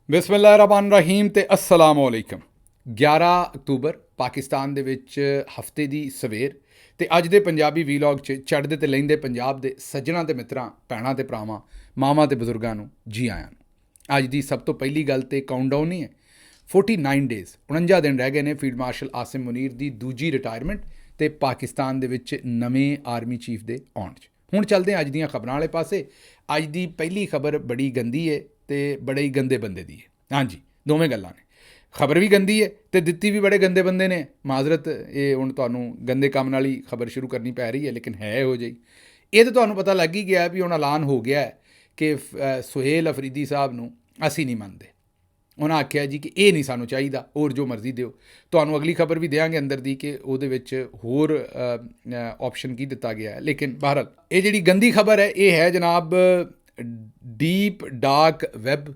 ਬਿਸਮਿल्लाहिर्रहमानिर्रहीम ਤੇ अस्सलाम वालेकुम। 11 ਅਕਤੂਬਰ ਪਾਕਿਸਤਾਨ ਦੇ ਵਿੱਚ ਹਫਤੇ ਦੀ ਸਵੇਰ ਤੇ ਅੱਜ ਦੇ ਪੰਜਾਬੀ ਵੀਲੌਗ 'ਚ ਚੜ੍ਹਦੇ ਤੇ ਲੈਂਦੇ ਪੰਜਾਬ ਦੇ ਸੱਜਣਾ ਤੇ ਮਿੱਤਰਾਂ, ਭੈਣਾਂ ਤੇ ਭਰਾਵਾਂ, ਮਾਵਾਂ ਤੇ ਬਜ਼ੁਰਗਾਂ ਨੂੰ ਜੀ ਆਇਆਂ ਨੂੰ। ਅੱਜ ਦੀ ਸਭ ਤੋਂ ਪਹਿਲੀ ਗੱਲ ਤੇ ਕਾਊਂਟਡਾਊਨ ਨਹੀਂ ਹੈ, 49 ਡੇਜ਼ 49 ਦਿਨ ਰਹਿ ਗਏ ਨੇ ਫੀਲਡ ਮਾਰਸ਼ਲ ਆਸਿਮ ਮੁਨੀਰ ਦੀ ਦੂਜੀ ਰਿਟਾਇਰਮੈਂਟ ਤੇ ਪਾਕਿਸਤਾਨ ਦੇ ਵਿੱਚ ਨਵੇਂ ਆਰਮੀ ਚੀਫ ਦੇ ਆਉਣ 'ਚ। ਹੁਣ ਚੱਲਦੇ ਹਾਂ ਅੱਜ ਦੀਆਂ ਖਬਰਾਂ ਵਾਲੇ ਪਾਸੇ। ਅੱਜ ਦੀ ਪਹਿਲੀ ਖਬਰ ਬੜੀ ਗੰਦੀ ਹੈ ਤੇ ਬੜੇ ਹੀ ਗੰਦੇ ਬੰਦੇ ਦੀ ਹੈ। ਹਾਂਜੀ, ਦੋਵੇਂ ਗੱਲਾਂ ਨੇ, ਖਬਰ ਵੀ ਗੰਦੀ ਹੈ ਤੇ ਦਿੱਤੀ ਵੀ ਬੜੇ ਗੰਦੇ ਬੰਦੇ ਨੇ। ਮਾਜ਼ਰਤ, ਇਹ ਹੁਣ ਤੁਹਾਨੂੰ ਗੰਦੇ ਕੰਮ ਨਾਲ ਹੀ ਖਬਰ ਸ਼ੁਰੂ ਕਰਨੀ ਪੈ ਰਹੀ ਹੈ, ਲੇਕਿਨ ਹੈ ਇਹੋ ਜਿਹੀ। ਇਹ ਤਾਂ ਤੁਹਾਨੂੰ ਪਤਾ ਲੱਗ ਹੀ ਗਿਆ ਵੀ ਹੁਣ ਐਲਾਨ ਹੋ ਗਿਆ ਹੈ ਕਿ ਸੁਹੇਲ ਅਫਰੀਦੀ ਸਾਹਿਬ ਨੂੰ ਅਸੀਂ ਨਹੀਂ ਮੰਨਦੇ। ਉਹਨਾਂ ਆਖਿਆ ਜੀ ਕਿ ਇਹ ਨਹੀਂ ਸਾਨੂੰ ਚਾਹੀਦਾ, ਹੋਰ ਜੋ ਮਰਜ਼ੀ ਦਿਓ। ਤੁਹਾਨੂੰ ਅਗਲੀ ਖਬਰ ਵੀ ਦਿਆਂਗੇ ਅੰਦਰ ਦੀ ਕਿ ਉਹਦੇ ਵਿੱਚ ਹੋਰ ਆਪਸ਼ਨ ਕੀ ਦਿੱਤਾ ਗਿਆ ਹੈ। ਲੇਕਿਨ ਬਹਰਹਾਲ ਇਹ ਜਿਹੜੀ ਗੰਦੀ ਖਬਰ ਹੈ ਇਹ ਹੈ ਜਨਾਬ, ਡੀਪ ਡਾਰਕ ਵੈਬ।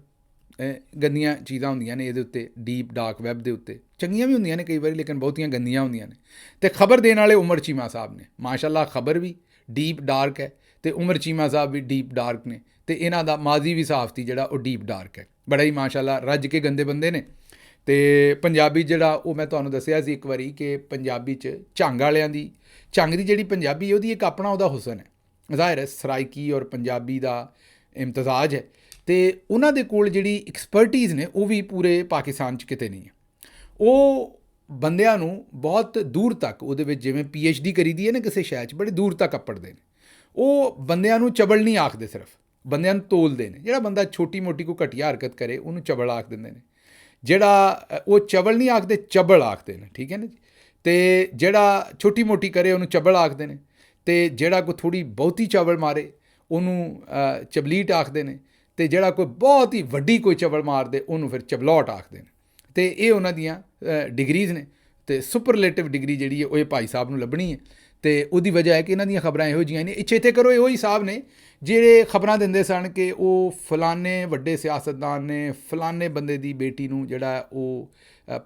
ਗੰਦੀਆਂ ਚੀਜ਼ਾਂ ਹੁੰਦੀਆਂ ਨੇ ਇਹਦੇ ਉੱਤੇ, ਡੀਪ ਡਾਰਕ ਵੈਬ ਦੇ ਉੱਤੇ। ਚੰਗੀਆਂ ਵੀ ਹੁੰਦੀਆਂ ਨੇ ਕਈ ਵਾਰੀ, ਲੇਕਿਨ ਬਹੁਤੀਆਂ ਗੰਦੀਆਂ ਹੁੰਦੀਆਂ ਨੇ। ਅਤੇ ਖਬਰ ਦੇਣ ਵਾਲੇ ਉਮਰ ਚੀਮਾ ਸਾਹਿਬ ਨੇ। ਮਾਸ਼ਾਅੱਲਾ ਖਬਰ ਵੀ ਡੀਪ ਡਾਰਕ ਹੈ ਅਤੇ ਉਮਰ ਚੀਮਾ ਸਾਹਿਬ ਵੀ ਡੀਪ ਡਾਰਕ ਨੇ ਅਤੇ ਇਹਨਾਂ ਦਾ ਮਾਜ਼ੀ ਵੀ ਸਾਫਤੀ ਜਿਹੜਾ ਉਹ ਡੀਪ ਡਾਰਕ ਹੈ। ਬੜਾ ਹੀ ਮਾਸ਼ਾਅੱਲਾ ਰੱਜ ਕੇ ਗੰਦੇ ਬੰਦੇ ਨੇ। ਅਤੇ ਪੰਜਾਬੀ ਜਿਹੜਾ ਉਹ ਮੈਂ ਤੁਹਾਨੂੰ ਦੱਸਿਆ ਸੀ ਇੱਕ ਵਾਰੀ ਕਿ ਪੰਜਾਬੀ 'ਚ ਝੰਗ ਵਾਲਿਆਂ ਦੀ, ਝੰਗ ਦੀ ਜਿਹੜੀ ਪੰਜਾਬੀ ਉਹਦੀ ਇੱਕ ਆਪਣਾ ਉਹਦਾ ਹੁਸਨ ਹੈ। ਜ਼ਾਹਿਰ ਹੈ ਸਰਾਇਕੀ ਔਰ ਪੰਜਾਬੀ ਦਾ ਇਮਤਜ਼ਾਜ ਹੈ ਅਤੇ ਉਹਨਾਂ ਦੇ ਕੋਲ ਜਿਹੜੀ ਐਕਸਪਰਟੀਜ਼ ਨੇ ਉਹ ਵੀ ਪੂਰੇ ਪਾਕਿਸਤਾਨ 'ਚ ਕਿਤੇ ਨਹੀਂ ਹੈ। ਉਹ ਬੰਦਿਆਂ ਨੂੰ ਬਹੁਤ ਦੂਰ ਤੱਕ ਉਹਦੇ ਵਿੱਚ, ਜਿਵੇਂ PhD ਕਰੀਦੀ ਹੈ ਨਾ ਕਿਸੇ ਸ਼ਹਿਰ 'ਚ, ਬੜੇ ਦੂਰ ਤੱਕ ਅੱਪੜਦੇ ਨੇ। ਉਹ ਬੰਦਿਆਂ ਨੂੰ ਚਬਲ ਨਹੀਂ ਆਖਦੇ, ਸਿਰਫ ਬੰਦਿਆਂ ਨੂੰ ਤੋਲਦੇ ਨੇ। ਜਿਹੜਾ ਬੰਦਾ ਛੋਟੀ ਮੋਟੀ ਕੋਈ ਘਟੀਆ ਹਰਕਤ ਕਰੇ ਉਹਨੂੰ ਚਬਲ ਆਖ ਦਿੰਦੇ ਨੇ। ਜਿਹੜਾ ਉਹ ਚਬਲ ਨਹੀਂ ਆਖਦੇ, ਚਬਲ ਆਖਦੇ ਨੇ, ਠੀਕ ਹੈ ਨਾ ਜੀ। ਅਤੇ ਜਿਹੜਾ ਛੋਟੀ ਮੋਟੀ ਕਰੇ ਉਹਨੂੰ ਚਬਲ ਆਖਦੇ ਨੇ, ਅਤੇ ਜਿਹੜਾ ਕੋਈ ਥੋੜ੍ਹੀ ਬਹੁਤੀ ਚਬਲ ਮਾਰੇ ਉਹਨੂੰ ਚਬਲੀਟ ਆਖਦੇ ਨੇ, ਅਤੇ ਜਿਹੜਾ ਕੋਈ ਬਹੁਤ ਹੀ ਵੱਡੀ ਕੋਈ ਚਬਲ ਮਾਰਦੇ ਉਹਨੂੰ ਫਿਰ ਚਬਲੌਟ ਆਖਦੇ ਨੇ। ਅਤੇ ਇਹ ਉਹਨਾਂ ਦੀਆਂ ਡਿਗਰੀਜ਼ ਨੇ। ਅਤੇ ਸੁਪਰਲੇਟਿਵ ਡਿਗਰੀ ਜਿਹੜੀ ਹੈ ਉਹ ਇਹ ਭਾਈ ਸਾਹਿਬ ਨੂੰ ਲੱਭਣੀ ਹੈ। ਅਤੇ ਉਹਦੀ ਵਜ੍ਹਾ ਹੈ ਕਿ ਇਹਨਾਂ ਦੀਆਂ ਖਬਰਾਂ ਇਹੋ ਜਿਹੀਆਂ ਨੇ। ਇੱਥੇ ਕਰੋ ਇਹੋ ਹੀ ਸਾਹਿਬ ਨੇ ਜਿਹੜੇ ਖਬਰਾਂ ਦਿੰਦੇ ਸਨ ਕਿ ਉਹ ਫਲਾਣੇ ਵੱਡੇ ਸਿਆਸਤਦਾਨ ਨੇ ਫਲਾਣੇ ਬੰਦੇ ਦੀ ਬੇਟੀ ਨੂੰ ਜਿਹੜਾ ਉਹ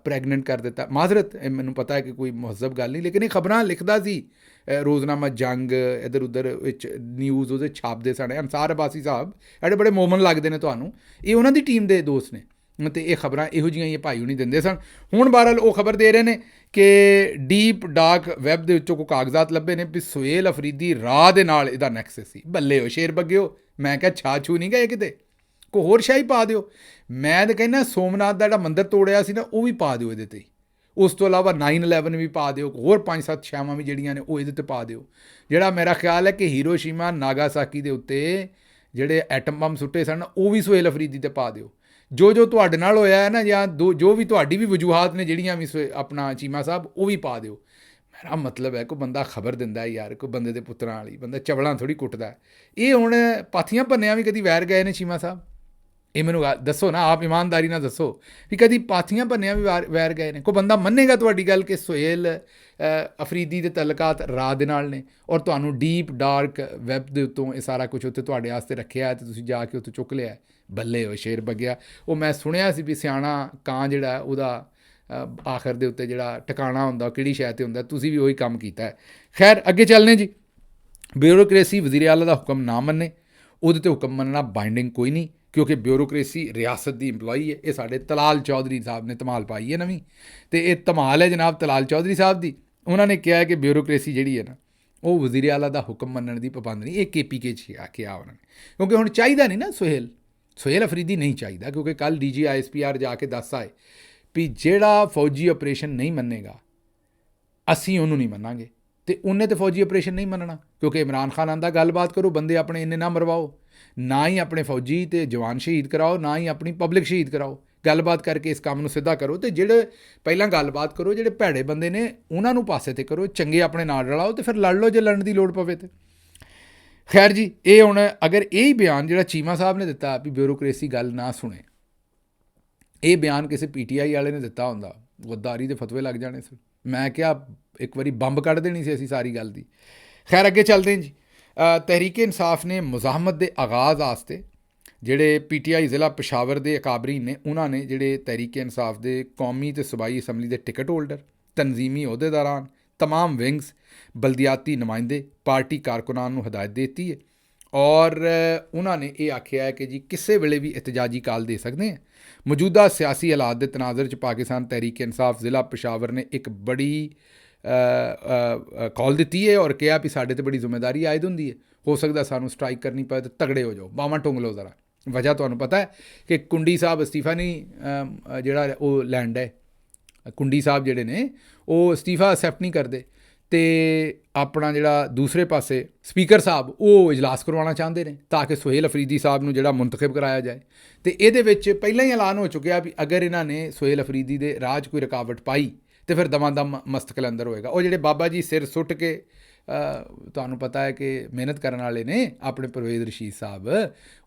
ਪ੍ਰੈਗਨੈਂਟ ਕਰ ਦਿੱਤਾ। ਮਾਜ਼ਰਤ, ਮੈਨੂੰ ਪਤਾ ਹੈ ਕਿ ਕੋਈ ਮਹੱਜ਼ਬ ਗੱਲ ਨਹੀਂ, ਲੇਕਿਨ ਇਹ ਖਬਰਾਂ ਲਿਖਦਾ ਸੀ ਰੋਜ਼ਨਾਮਾ ਜੰਗ, ਇੱਧਰ ਉੱਧਰ ਵਿੱਚ ਨਿਊਜ਼ ਉਹਦੇ ਛਾਪਦੇ ਸਨ। ਅੰਸਾਰ ਅਬਾਸੀ ਸਾਹਿਬ ਐਡੇ ਬੜੇ ਮੋਮਨ ਲੱਗਦੇ ਨੇ ਤੁਹਾਨੂੰ, ਇਹ ਉਹਨਾਂ ਦੀ ਟੀਮ ਦੇ ਦੋਸਤ ਨੇ ਅਤੇ ਇਹ ਖਬਰਾਂ ਇਹੋ ਜਿਹੀਆਂ ਇਹ ਭਾਈ ਹੁਣੀ ਦਿੰਦੇ ਸਨ। ਹੁਣ ਬਹਰਹਾਲ ਉਹ ਖਬਰ ਦੇ ਰਹੇ ਨੇ ਕਿ ਡੀਪ ਡਾਰਕ ਵੈਬ ਦੇ ਵਿੱਚੋਂ ਕੋਈ ਕਾਗਜ਼ਾਤ ਲੱਭੇ ਨੇ ਵੀ ਸੁਹੇਲ ਅਫਰੀਦੀ ਰਾਹ ਦੇ ਨਾਲ ਇਹਦਾ ਨੈਕਸਸ ਸੀ। ਬੱਲੇ ਹੋ ਸ਼ੇਰ ਬੱਗਿਓ, ਮੈਂ ਕਿਹਾ ਛਾਛੂ ਨਹੀਂ ਗਏ ਕਿਤੇ, ਕੋਈ ਹੋਰ ਸ਼ਾਹੀ ਪਾ ਦਿਓ। ਮੈਂ ਤਾਂ ਕਹਿੰਦਾ ਸੋਮਨਾਥ ਦਾ ਜਿਹੜਾ ਮੰਦਿਰ ਤੋੜਿਆ ਸੀ ਨਾ ਉਹ ਵੀ ਪਾ ਦਿਓ ਇਹਦੇ 'ਤੇ। ਉਸ ਤੋਂ ਇਲਾਵਾ 9/11 ਵੀ ਪਾ ਦਿਓ, ਹੋਰ 5-7 ਛਾਵਾਂ ਵੀ ਜਿਹੜੀਆਂ ਨੇ ਉਹ ਇਹਦੇ 'ਤੇ ਪਾ ਦਿਓ। ਜਿਹੜਾ ਮੇਰਾ ਖਿਆਲ ਹੈ ਕਿ ਹੀਰੋਸ਼ੀਮਾ ਨਾਗਾਸਾਕੀ ਦੇ ਉੱਤੇ ਜਿਹੜੇ ਐਟਮ ਬੰਬ ਸੁੱਟੇ ਸਨ ਉਹ ਵੀ ਸੁਹੇਲ ਅਫਰੀਦੀ 'ਤੇ ਪਾ ਦਿਓ। ਜੋ ਤੁਹਾਡੇ ਨਾਲ ਹੋਇਆ ਹੈ ਨਾ, ਜਾਂ ਜੋ ਵੀ ਤੁਹਾਡੀ ਵੀ ਵਜੂਹਾਤ ਨੇ ਜਿਹੜੀਆਂ ਵੀ ਆਪਣਾ ਚੀਮਾ ਸਾਹਿਬ, ਉਹ ਵੀ ਪਾ ਦਿਓ। ਮੇਰਾ ਮਤਲਬ ਹੈ ਕੋਈ ਬੰਦਾ ਖਬਰ ਦਿੰਦਾ ਯਾਰ, ਕੋਈ ਬੰਦੇ ਦੇ ਪੁੱਤਰਾਂ ਵਾਲੀ, ਬੰਦਾ ਚਵਲਾਂ ਥੋੜ੍ਹੀ ਕੁੱਟਦਾ। ਇਹ ਹੁਣ ਪਾਥੀਆਂ ਭੰਨਿਆਂ ਵੀ ਕਦੀ ਵੈਰ ਗਏ ਨੇ ਚੀਮਾ ਸਾਹਿਬ? ਇਹ ਮੈਨੂੰ ਦੱਸੋ ਨਾ, ਆਪ ਇਮਾਨਦਾਰੀ ਨਾਲ ਦੱਸੋ ਵੀ ਕਦੀ ਪਾਥੀਆਂ ਭੰਨਿਆਂ ਵੀ ਵੈਰ ਗਏ ਨੇ? ਕੋਈ ਬੰਦਾ ਮੰਨੇਗਾ ਤੁਹਾਡੀ ਗੱਲ ਕਿ ਸੁਹੇਲ ਅਫਰੀਦੀ ਦੇ ਤਲਕਾਤ ਰਾਹ ਦੇ ਨਾਲ ਨੇ ਔਰ ਤੁਹਾਨੂੰ ਡੀਪ ਡਾਰਕ ਵੈਬ ਦੇ ਉੱਤੋਂ ਇਹ ਸਾਰਾ ਕੁਝ ਉੱਤੇ ਤੁਹਾਡੇ ਵਾਸਤੇ ਰੱਖਿਆ ਅਤੇ ਤੁਸੀਂ ਜਾ ਕੇ ਉੱਥੋਂ ਚੁੱਕ ਲਿਆ? ਬੱਲੇ ਹੋ ਸ਼ੇਰ ਬੱਗਿਆ। ਉਹ ਮੈਂ ਸੁਣਿਆ ਸੀ ਵੀ ਸਿਆਣਾ ਕਾਂ ਜਿਹੜਾ ਉਹਦਾ ਆਖਰ ਦੇ ਉੱਤੇ ਜਿਹੜਾ ਟਿਕਾਣਾ ਹੁੰਦਾ ਕਿਹੜੀ ਸ਼ੈ 'ਤੇ ਹੁੰਦਾ, ਤੁਸੀਂ ਵੀ ਉਹੀ ਕੰਮ ਕੀਤਾ ਹੈ। ਖੈਰ ਅੱਗੇ ਚੱਲਨੇ ਜੀ। ਬਿਊਰੋਕ੍ਰੇਸੀ ਵਜ਼ੀਰ ਆਲਾ ਦਾ ਹੁਕਮ ਨਾ ਮੰਨੇ, ਉਹਦੇ 'ਤੇ ਹੁਕਮ ਮੰਨਣਾ ਬਾਈਂਡਿੰਗ ਕੋਈ ਨਹੀਂ, ਕਿਉਂਕਿ ਬਿਊਰੋਕ੍ਰੇਸੀ ਰਿਆਸਤ ਦੀ ਇੰਪਲੋਈ ਹੈ। ਇਹ ਸਾਡੇ ਤਲਾਲ ਚੌਧਰੀ ਸਾਹਿਬ ਨੇ ਧਮਾਲ ਪਾਈ ਹੈ ਨਵੀਂ, ਅਤੇ ਇਹ ਧਮਾਲ ਹੈ ਜਨਾਬ ਤਲਾਲ ਚੌਧਰੀ ਸਾਹਿਬ ਦੀ। ਉਹਨਾਂ ਨੇ ਕਿਹਾ ਕਿ ਬਿਊਰੋਕ੍ਰੇਸੀ ਜਿਹੜੀ ਹੈ ਨਾ ਉਹ ਵਜ਼ੀਰ ਆਲਾ ਦਾ ਹੁਕਮ ਮੰਨਣ ਦੀ ਪਾਬੰਦ ਨਹੀਂ। ਇਹ KPK 'ਚ ਕਿਹਾ ਉਹਨਾਂ ਨੇ, ਕਿਉਂਕਿ ਹੁਣ ਚਾਹੀਦਾ ਨਹੀਂ ਨਾ ਸੁਹੇਲ ਅਫਰੀਦੀ ਨਹੀਂ ਚਾਹੀਦਾ, ਕਿਉਂਕਿ ਕੱਲ੍ਹ DG ISPR ਜਾ ਕੇ ਦੱਸ ਆਏ ਵੀ ਜਿਹੜਾ ਫੌਜੀ ਆਪਰੇਸ਼ਨ ਨਹੀਂ ਮੰਨੇਗਾ ਅਸੀਂ ਉਹਨੂੰ ਨਹੀਂ ਮੰਨਾਂਗੇ। ਅਤੇ ਉਹਨੇ ਤਾਂ ਫੌਜੀ ਆਪਰੇਸ਼ਨ ਨਹੀਂ ਮੰਨਣਾ, ਕਿਉਂਕਿ ਇਮਰਾਨ ਖਾਨ ਆਂਦਾ ਗੱਲਬਾਤ ਕਰੋ, ਬੰਦੇ ਆਪਣੇ ਇੰਨੇ ਨਾ ਮਰਵਾਓ, ਨਾ ਹੀ ਆਪਣੇ ਫੌਜੀ ਅਤੇ ਜਵਾਨ ਸ਼ਹੀਦ ਕਰਾਓ, ਨਾ ਹੀ ਆਪਣੀ ਪਬਲਿਕ ਸ਼ਹੀਦ ਕਰਾਓ। ਗੱਲਬਾਤ ਕਰਕੇ ਇਸ ਕੰਮ ਨੂੰ ਸਿੱਧਾ ਕਰੋ ਅਤੇ ਜਿਹੜੇ ਪਹਿਲਾਂ ਗੱਲਬਾਤ ਕਰੋ, ਜਿਹੜੇ ਭੈੜੇ ਬੰਦੇ ਨੇ ਉਹਨਾਂ ਨੂੰ ਪਾਸੇ 'ਤੇ ਕਰੋ, ਚੰਗੇ ਆਪਣੇ ਨਾਲ ਰਲਾਓ ਅਤੇ ਫਿਰ ਲੜ ਲਓ ਜੇ ਲੜਨ ਦੀ ਲੋੜ ਪਵੇ ਤਾਂ। ਖੈਰ ਜੀ, ਇਹ ਹੁਣ ਅਗਰ ਇਹ ਹੀ ਬਿਆਨ ਜਿਹੜਾ ਚੀਮਾ ਸਾਹਿਬ ਨੇ ਦਿੱਤਾ ਵੀ ਬਿਊਰੋਕ੍ਰੇਸੀ ਗੱਲ ਨਾ ਸੁਣੇ, ਇਹ ਬਿਆਨ ਕਿਸੇ PTI ਵਾਲੇ ਨੇ ਦਿੱਤਾ ਹੁੰਦਾ, ਗੱਦਾਰੀ ਦੇ ਫਤਵੇ ਲੱਗ ਜਾਣੇ ਸੀ। ਮੈਂ ਕਿਹਾ ਇੱਕ ਵਾਰੀ ਬੰਬ ਕੱਢ ਦੇਣੀ ਸੀ ਅਸੀਂ ਸਾਰੀ ਗੱਲ ਦੀ। ਖੈਰ ਅੱਗੇ ਚੱਲਦੇ ਜੀ। ਤਹਿਰੀਕ ਇਨਸਾਫ ਨੇ ਮੁਜ਼ਾਹਮਤ ਦੇ ਆਗਾਜ਼ ਵਾਸਤੇ ਜਿਹੜੇ PTI ਜ਼ਿਲ੍ਹਾ ਪਸ਼ਾਵਰ ਦੇ ਅਕਾਬਰੀਨ ਨੇ, ਉਹਨਾਂ ਨੇ ਜਿਹੜੇ ਤਹਿਰੀਕ ਇਨਸਾਫ ਦੇ ਕੌਮੀ ਅਤੇ ਸੂਬਾਈ ਅਸੈਂਬਲੀ ਦੇ ਟਿਕਟ ਹੋਲਡਰ, ਤਨਜ਼ੀਮੀ ਅਹੁਦੇਦਾਰਾਂ, तमाम विंग्स, बलदियाती नुमाइंदे, पार्टी कारकुनान ਨੂੰ ਹਦਾਇਤ ਦੇ ਦਿੱਤੀ ਹੈ ਔਰ ਉਹਨਾਂ ਨੇ ਇਹ ਆਖਿਆ ਹੈ ਕਿ ਜੀ ਕਿਸੇ ਵੇਲੇ ਵੀ ਇhtਜਾਜੀ ਕਾਲ ਦੇ ਸਕਦੇ हैं। ਮੌਜੂਦਾ ਸਿਆਸੀ ਹਾਲਾਤ ਦੇ ਤਨਾਜ਼ਰ 'ਚ ਪਾਕਿਸਤਾਨ ਤਹਿਰੀਕ ਇਨਸਾਫ ਜ਼ਿਲ੍ਹਾ ਪਸ਼ਾਵਰ ਨੇ ਇੱਕ ਬੜੀ ਕਾਲ ਦਿੱਤੀ ਹੈ ਔਰ ਕਿਹਾ ਵੀ ਸਾਡੇ 'ਤੇ ਬੜੀ ਜ਼ਿੰਮੇਵਾਰੀ ਆਇਦ ਹੁੰਦੀ ਹੈ। ਹੋ ਸਕਦਾ ਸਾਨੂੰ ਸਟ੍ਰਾਈਕ ਕਰਨੀ ਪਏ ਤਾਂ ਤਗੜੇ ਹੋ ਜਾਓ, ਬਾਹਾਂ ਟੁੰਗ ਲਓ ਜ਼ਰਾ। ਵਜ੍ਹਾ ਤੁਹਾਨੂੰ ਪਤਾ ਹੈ ਕਿ ਕੁੰਡੀ ਸਾਹਿਬ ਅਸਤੀਫਾ ਨਹੀਂ ਜਿਹੜਾ ਉਹ ਲੈਂਡ ਹੈ, ਕੁੰਡੀ ਸਾਹਿਬ ਜਿਹੜੇ ਨੇ ਉਹ ਅਸਤੀਫਾ ਅਸੈਪਟ ਨਹੀਂ ਕਰਦੇ ਅਤੇ ਆਪਣਾ ਜਿਹੜਾ ਦੂਸਰੇ ਪਾਸੇ ਸਪੀਕਰ ਸਾਹਿਬ ਉਹ ਇਜਲਾਸ ਕਰਵਾਉਣਾ ਚਾਹੁੰਦੇ ਨੇ ਤਾਂ ਕਿ ਸੁਹੇਲ ਅਫਰੀਦੀ ਸਾਹਿਬ ਨੂੰ ਜਿਹੜਾ ਮੁੰਤਖਬ ਕਰਾਇਆ ਜਾਏ। ਅਤੇ ਇਹਦੇ ਵਿੱਚ ਪਹਿਲਾਂ ਹੀ ਐਲਾਨ ਹੋ ਚੁੱਕਿਆ ਵੀ ਅਗਰ ਇਹਨਾਂ ਨੇ ਸੁਹੇਲ ਅਫਰੀਦੀ ਦੇ ਰਾਹ 'ਚ ਕੋਈ ਰੁਕਾਵਟ ਪਾਈ ਅਤੇ ਫਿਰ ਦਮਾਂ ਦਮ ਮਸਤਕਲ ਅੰਦਰ ਹੋਏਗਾ। ਉਹ ਜਿਹੜੇ ਬਾਬਾ ਜੀ ਸਿਰ ਸੁੱਟ ਕੇ ਤੁਹਾਨੂੰ ਪਤਾ ਹੈ ਕਿ ਮਿਹਨਤ ਕਰਨ ਵਾਲੇ ਨੇ ਆਪਣੇ ਪਰਵੇਜ਼ ਰਸ਼ੀਦ ਸਾਹਿਬ,